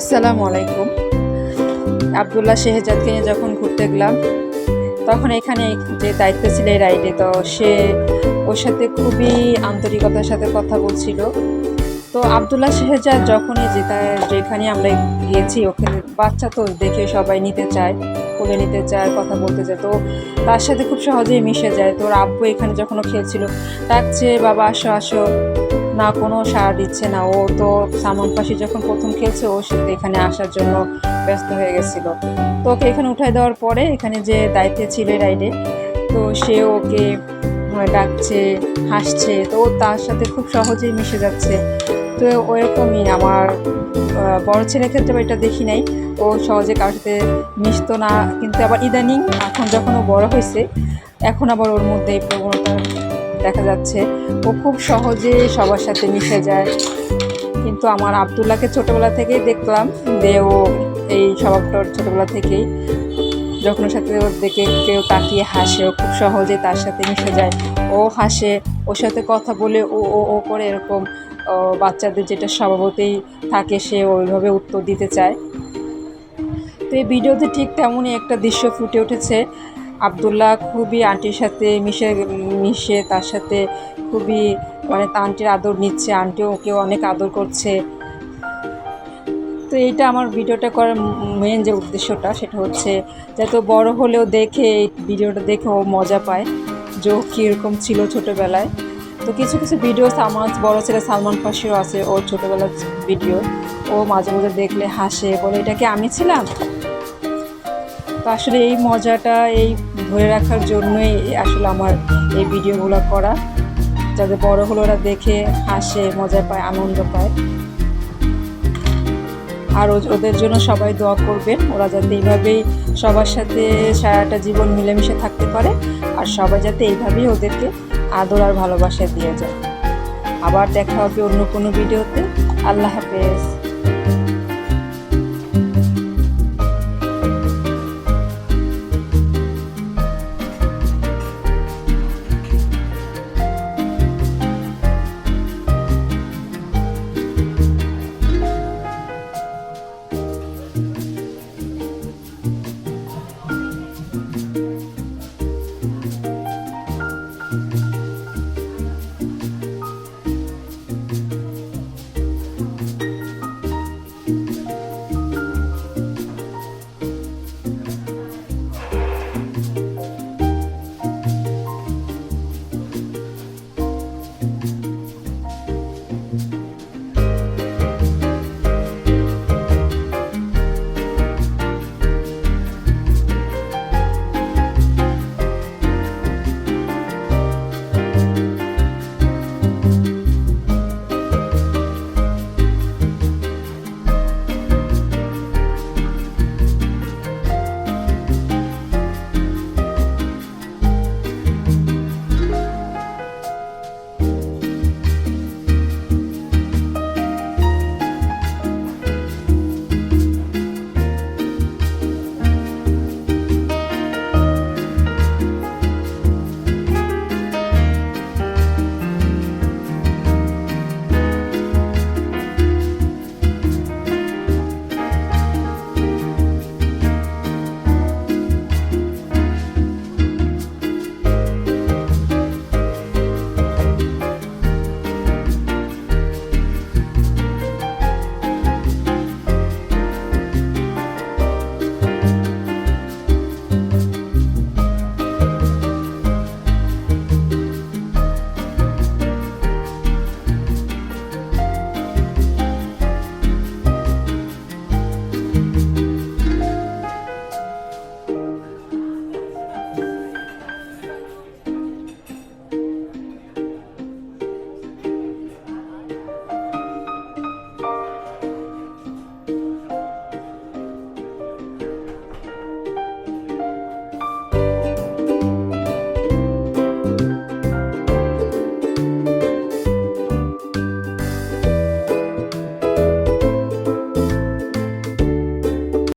আসসালামু আলাইকুম। আবদুল্লাহ শেহজাদকে নিয়ে যখন ঘুরতে গেলাম তখন এখানে যে দায়িত্ব ছিল এই রাইডে, তো সে ওর সাথে খুবই আন্তরিকতার সাথে কথা বলছিল। তো আবদুল্লাহ শেহজাদ যখনই যেখানে আমরা গিয়েছি ওখানে বাচ্চা তো দেখে সবাই নিতে চায়, কোলে নিতে চায়, কথা বলতে চায়, তো তার সাথে খুব সহজেই মিশে যায়। তো ওর আব্বু এখানে যখন ও খেলছিল ডাকছে, বাবা আসো আসো, না কোনো সাড়া দিচ্ছে না। ও তো সালমান পাশি যখন প্রথম খেলছে ওর সাথে এখানে আসার জন্য ব্যস্ত হয়ে গেছিলো। তো ওকে এখানে উঠাই দেওয়ার পরে এখানে যে দায়িত্বে ছিল রাইডে, তো সে ওকে ডাকছে, হাসছে, তো ও তার সাথে খুব সহজেই মিশে যাচ্ছে। তো ওরকমই আমার বড় ছেলের ক্ষেত্রে এটা দেখি নাই, ও সহজে কারোর সাথে মিশতো না, কিন্তু আবার ইদানিং এখন যখন ও বড় হয়েছে এখন আবার ওর মধ্যে এই প্রবণতা দেখা যাচ্ছে, ও খুব সহজে সবার সাথে মিশে যায়। কিন্তু আমার আবদুল্লাহকে ছোটোবেলা থেকেই দেখলাম যে ও এই স্বভাবটা ছোটোবেলা থেকেই, যখন ওর সাথে ওর দেখে কেউ তাকিয়ে হাসে ও খুব সহজে তার সাথে মিশে যায়। ও হাসে, ওর সাথে কথা বলে ও ও ও করে, এরকম বাচ্চাদের যেটা স্বভাবতেই থাকে সে ওইভাবে উত্তর দিতে চায়। তো এই ভিডিওতে ঠিক তেমনই একটা দৃশ্য ফুটে উঠেছে। আবদুল্লাহ খুবই আন্টির সাথে মিশে তার সাথে খুবই তার আন্টির আদর নিচ্ছে, আন্টিও ওকেও অনেক আদর করছে। তো এইটা আমার ভিডিওটা করার মেন যে উদ্দেশ্যটা সেটা হচ্ছে যাতে বড় হলেও দেখে এই ভিডিওটা দেখে ও মজা পায় যে ও কীরকম ছিল ছোটোবেলায়। তো কিছু কিছু ভিডিও আমার বড় ছেলে সালমান পাশিও আছে, ওর ছোটোবেলার ভিডিও, ও মাঝে মাঝে দেখলে হাসে, বলে এটা কি আমি ছিলাম। তো আসলে এই মজাটা এই ধরে রাখার জন্যই আসলে আমার এই ভিডিওগুলো করা, যাতে বড় হলে ওরা দেখে হাসে, মজা পায়, আনন্দ পায়। আর ওদের জন্য সবাই দোয়া করবেন, ওরা যাতে এইভাবেই সবার সাথে সারাটা জীবন মিলেমিশে থাকতে পারে, আর সবাই যাতে এইভাবেই ওদেরকে আদর আর ভালোবাসা দিয়ে যায়। আবার দেখা হবে অন্য কোনো ভিডিওতে। আল্লাহ হাফেজ।